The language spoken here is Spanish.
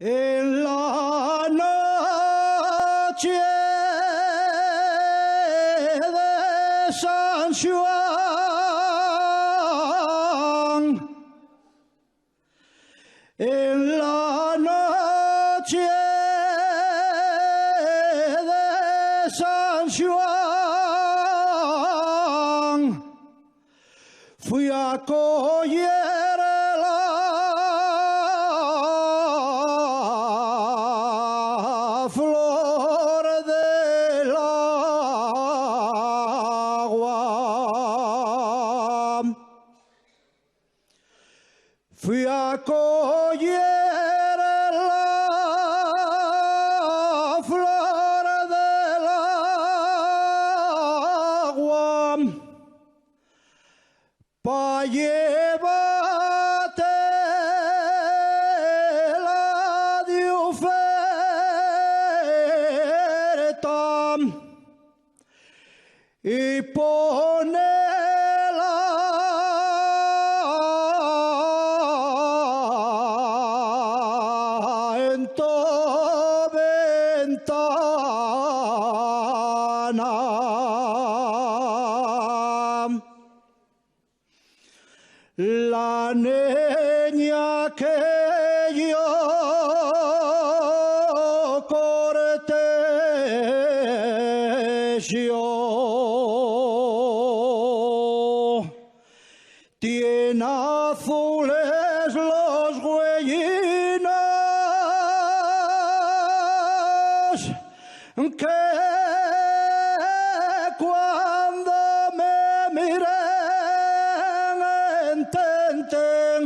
En la noche de San Juan, en la noche de San Juan, fui a coger flor del agua. Fui a coger la flor del agua pa' llevarte la de oferta y ponerla en tu ventana. La niña que yo cortejo tiene azules los huellinos que cuando me miren intenten